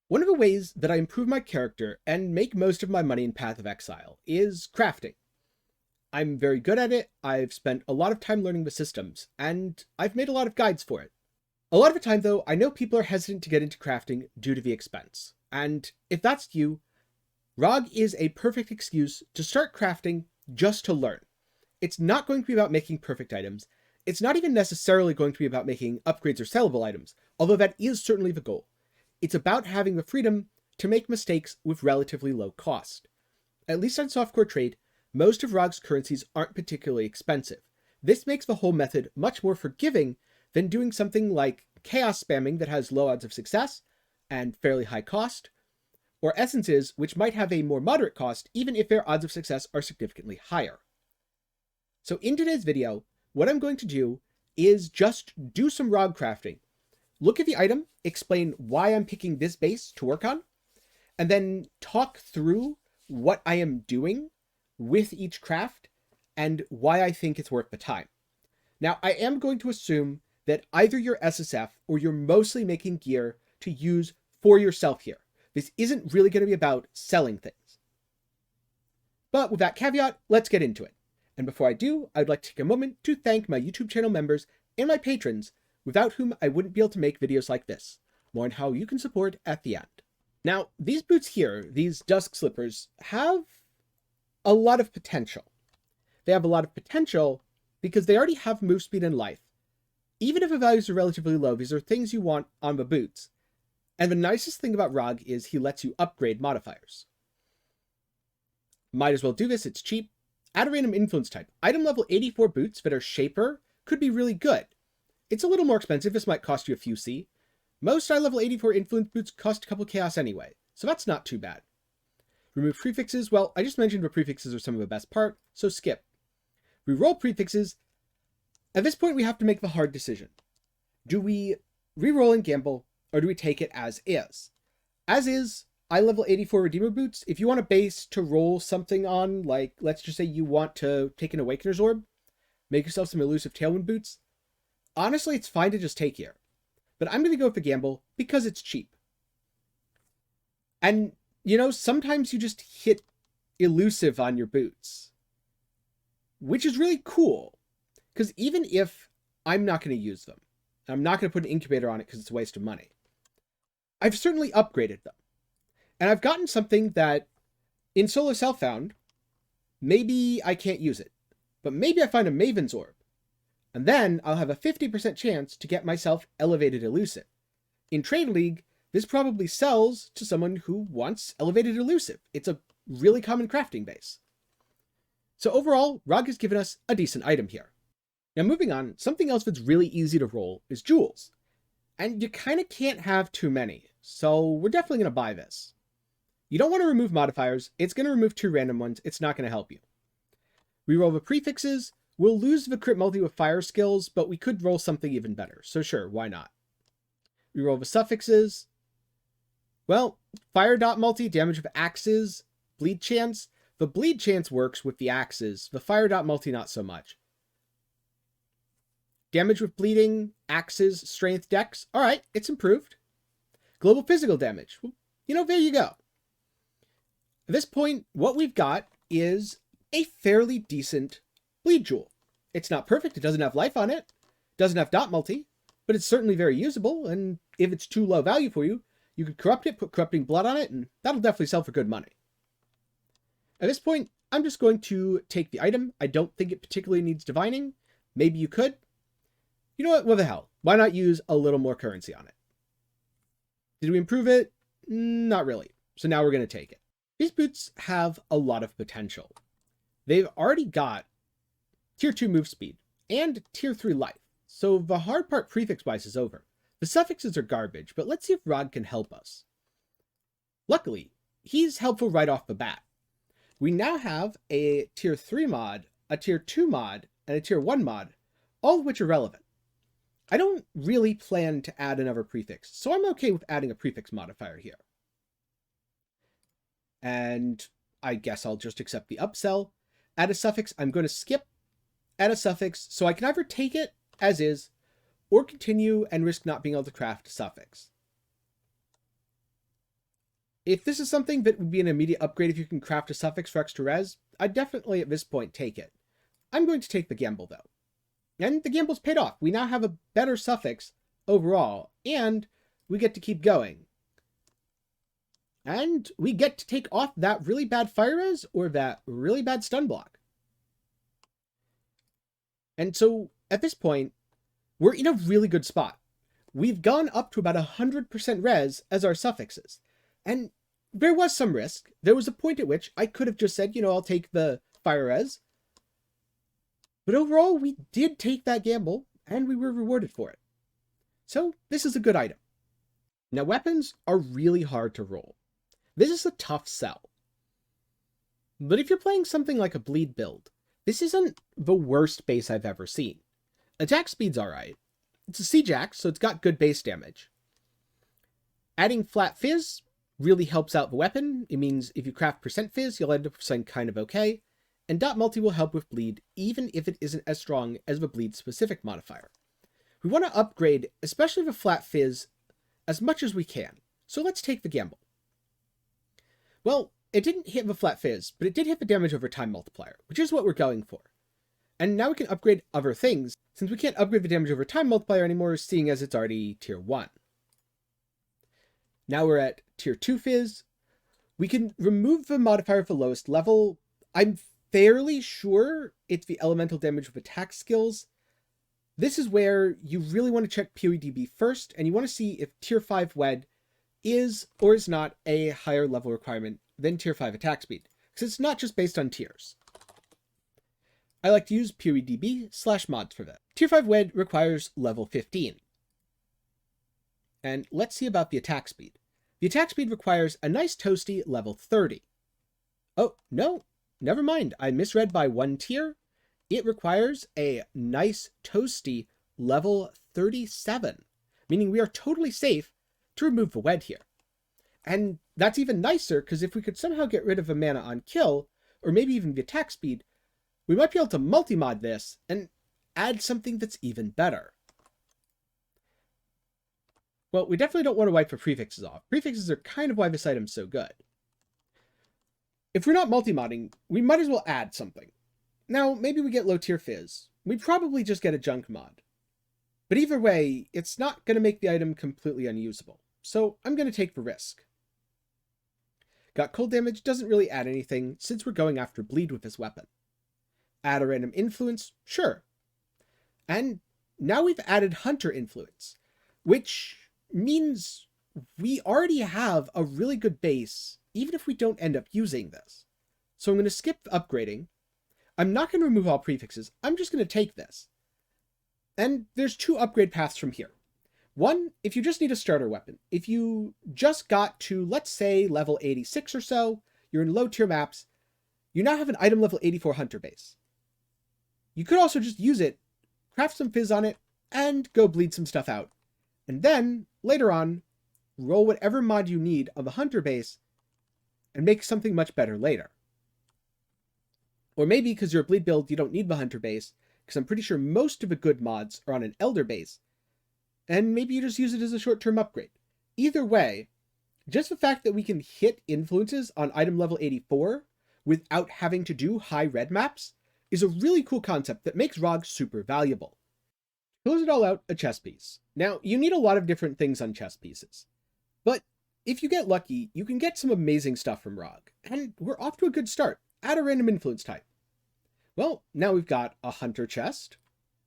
One of the ways that I improve my character and make most of my money in Path of Exile is crafting. I'm very good at it, I've spent a lot of time learning the systems, and I've made a lot of guides for it. A lot of the time though, I know people are hesitant to get into crafting due to the expense, and if that's you, ROG is a perfect excuse to start crafting just to learn. It's not going to be about making perfect items, it's not even necessarily going to be about making upgrades or sellable items, although that is certainly the goal. It's about having the freedom to make mistakes with relatively low cost. At least on softcore trade, most of ROG's currencies aren't particularly expensive. This makes the whole method much more forgiving than doing something like chaos spamming that has low odds of success and fairly high cost, or essences which might have a more moderate cost even if their odds of success are significantly higher. So in today's video, what I'm going to do is just do some ROG crafting. Look at the item, explain why I'm picking this base to work on, and then talk through what I am doing with each craft and why I think it's worth the time. Now, I am going to assume that either you're SSF or you're mostly making gear to use for yourself here. This isn't really going to be about selling things. But with that caveat, let's get into it. And before I do, I'd like to take a moment to thank my YouTube channel members and my patrons, without whom I wouldn't be able to make videos like this. More on how you can support at the end. Now, these boots here, these Dusk Slippers, have a lot of potential. They have a lot of potential because they already have move speed and life. Even if the values are relatively low, these are things you want on the boots. And the nicest thing about ROG is he lets you upgrade modifiers. Might as well do this, it's cheap. Add a random influence type. Item level 84 boots that are Shaper could be really good. It's a little more expensive, this might cost you a few C. Most item level 84 influence boots cost a couple chaos anyway, so that's not too bad. Remove prefixes, well, I just mentioned the prefixes are some of the best part, so skip. Reroll prefixes. At this point we have to make the hard decision. Do we reroll and gamble, or do we take it as is? As is, I level 84 Redeemer Boots, if you want a base to roll something on, like, let's just say you want to take an Awakener's Orb, make yourself some Elusive Tailwind Boots, honestly, it's fine to just take here. But I'm going to go with the gamble because it's cheap. And, you know, sometimes you just hit Elusive on your boots, which is really cool. Because even if I'm not going to use them, I'm not going to put an incubator on it because it's a waste of money, I've certainly upgraded them. And I've gotten something that, in solo self-found, maybe I can't use it. But maybe I find a Maven's Orb. And then I'll have a 50% chance to get myself elevated Elusive. In Trade League, this probably sells to someone who wants elevated Elusive. It's a really common crafting base. So overall, ROG has given us a decent item here. Now moving on, something else that's really easy to roll is jewels. And you kind of can't have too many, so we're definitely going to buy this. You don't want to remove modifiers, it's going to remove 2 random ones, it's not going to help you. Reroll the prefixes, we'll lose the crit multi with fire skills, but we could roll something even better, so sure, why not? Reroll the suffixes. Well, fire dot multi, damage with axes, bleed chance. The bleed chance works with the axes, the fire dot multi not so much. Damage with bleeding, axes, strength, dex. Alright, it's improved. Global physical damage. Well, you know, there you go. At this point, what we've got is a fairly decent bleed jewel. It's not perfect, it doesn't have life on it, doesn't have dot multi, but it's certainly very usable, and if it's too low value for you, you could corrupt it, put corrupting blood on it, and that'll definitely sell for good money. At this point, I'm just going to take the item. I don't think it particularly needs divining. Maybe you could. You know what the hell? Why not use a little more currency on it? Did we improve it? Not really. So now we're going to take it. These boots have a lot of potential. They've already got tier 2 move speed and tier 3 life. So the hard part prefix-wise is over. The suffixes are garbage, but let's see if ROG can help us. Luckily, he's helpful right off the bat. We now have a tier 3 mod, a tier 2 mod, and a tier 1 mod, all of which are relevant. I don't really plan to add another prefix, so I'm okay with adding a prefix modifier here. And I guess I'll just accept the upsell. Add a suffix, I'm going to skip. Add a suffix, so I can either take it as is, or continue and risk not being able to craft a suffix. If this is something that would be an immediate upgrade if you can craft a suffix for extra res, I'd definitely at this point take it. I'm going to take the gamble though. And the gamble's paid off. We now have a better suffix overall, and we get to keep going. And we get to take off that really bad fire res or that really bad stun block. And so at this point, we're in a really good spot. We've gone up to about 100% res as our suffixes. And there was some risk. There was a point at which I could have just said, I'll take the fire res. But overall, we did take that gamble, and we were rewarded for it. So this is a good item. Now, weapons are really hard to roll. This is a tough sell. But if you're playing something like a bleed build, this isn't the worst base I've ever seen. Attack speed's alright. It's a siege axe, so it's got good base damage. Adding flat fizz really helps out the weapon. It means if you craft percent fizz, you'll end up saying kind of okay. And dot multi will help with bleed, even if it isn't as strong as the bleed specific modifier. We want to upgrade, especially the flat fizz, as much as we can. So let's take the gamble. Well, it didn't hit the flat fizz, but it did hit the damage over time multiplier, which is what we're going for. And now we can upgrade other things, since we can't upgrade the damage over time multiplier anymore, seeing as it's already tier 1. Now we're at tier 2 fizz. We can remove the modifier of the lowest level. I'm fairly sure it's the elemental damage with attack skills. This is where you really want to check PoEDB first, and you want to see if tier 5 wed is or is not a higher level requirement than tier 5 attack speed, because it's not just based on tiers. I like to use PoEDB/mods for that. Tier 5 wed requires level 15. And let's see about the attack speed. The attack speed requires a nice toasty level 30. Oh, no, never mind. I misread by 1 tier. It requires a nice toasty level 37, meaning we are totally safe to remove the wed here. And that's even nicer, because if we could somehow get rid of a mana on kill, or maybe even the attack speed, we might be able to multi-mod this and add something that's even better. Well, we definitely don't want to wipe the prefixes off. Prefixes are kind of why this item's so good. If we're not multi-modding, we might as well add something. Now, maybe we get low tier fizz. We'd probably just get a junk mod. But either way, it's not going to make the item completely unusable. So I'm going to take the risk. Got cold damage doesn't really add anything, since we're going after bleed with this weapon. Add a random influence? Sure. And now we've added hunter influence, which means we already have a really good base, even if we don't end up using this. So I'm going to skip upgrading. I'm not going to remove all prefixes. I'm just going to take this. And there's 2 upgrade paths from here. One, if you just need a starter weapon. If you just got to, let's say, level 86 or so, you're in low tier maps, you now have an item level 84 hunter base. You could also just use it, craft some fizz on it, and go bleed some stuff out. And then, later on, roll whatever mod you need on the hunter base and make something much better later. Or maybe because you're a bleed build, you don't need the hunter base, because I'm pretty sure most of the good mods are on an elder base, and maybe you just use it as a short-term upgrade. Either way, just the fact that we can hit influences on item level 84 without having to do high red maps is a really cool concept that makes ROG super valuable. To close it all out, a chess piece. Now, you need a lot of different things on chess pieces, but if you get lucky, you can get some amazing stuff from ROG, and we're off to a good start. Add a random influence type. Well, now we've got a hunter chest,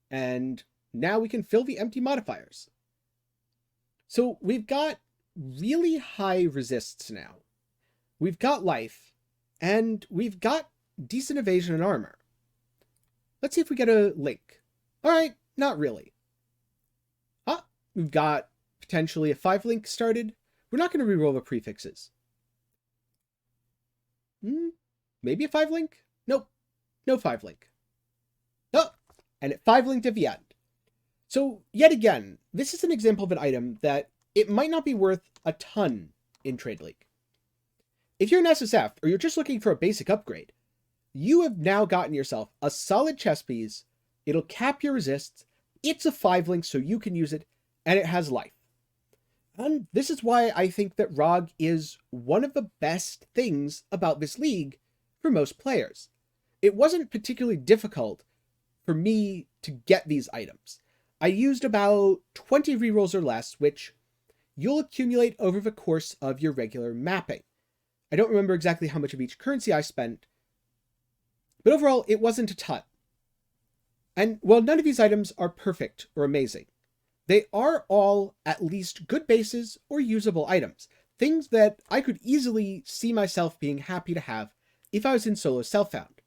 and now we can fill the empty modifiers. So we've got really high resists now. We've got life, and we've got decent evasion and armor. Let's see if we get a link. Alright, not really. We've got potentially a 5 link started. We're not going to reroll the prefixes. Maybe a 5 link? Nope. No 5 link. Oh, and it 5 linked at the end. So, yet again, this is an example of an item that it might not be worth a ton in Trade League. If you're an SSF, or you're just looking for a basic upgrade, you have now gotten yourself a solid chess piece. It'll cap your resists. It's a 5 link, so you can use it, and it has life. And this is why I think that ROG is one of the best things about this league for most players. It wasn't particularly difficult for me to get these items. I used about 20 rerolls or less, which you'll accumulate over the course of your regular mapping. I don't remember exactly how much of each currency I spent, but overall it wasn't a ton. And while none of these items are perfect or amazing, they are all at least good bases or usable items, things that I could easily see myself being happy to have if I was in solo self-found.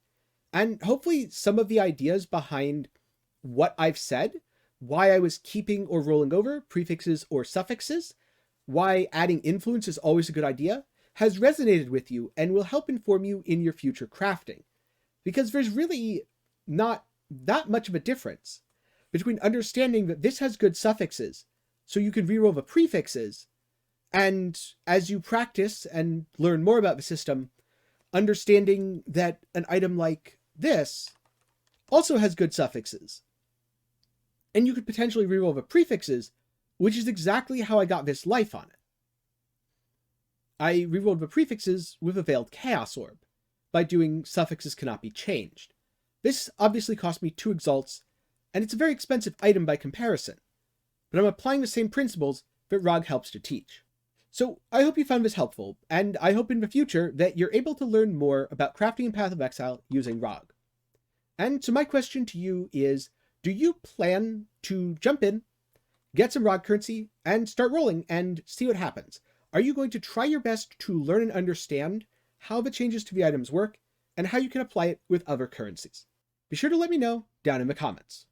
And hopefully some of the ideas behind what I've said, why I was keeping or rolling over prefixes or suffixes, why adding influence is always a good idea, has resonated with you and will help inform you in your future crafting. Because there's really not that much of a difference between understanding that this has good suffixes, so you can reroll the prefixes, and as you practice and learn more about the system, understanding that an item like this also has good suffixes. And you could potentially reroll the prefixes, which is exactly how I got this life on it. I rerolled the prefixes with a Veiled Chaos Orb, by doing suffixes cannot be changed. This obviously cost me 2 exalts, and it's a very expensive item by comparison, but I'm applying the same principles that ROG helps to teach. So I hope you found this helpful, and I hope in the future that you're able to learn more about crafting in Path of Exile using ROG. And so my question to you is, do you plan to jump in, get some ROG currency, and start rolling and see what happens? Are you going to try your best to learn and understand how the changes to the items work, and how you can apply it with other currencies? Be sure to let me know down in the comments.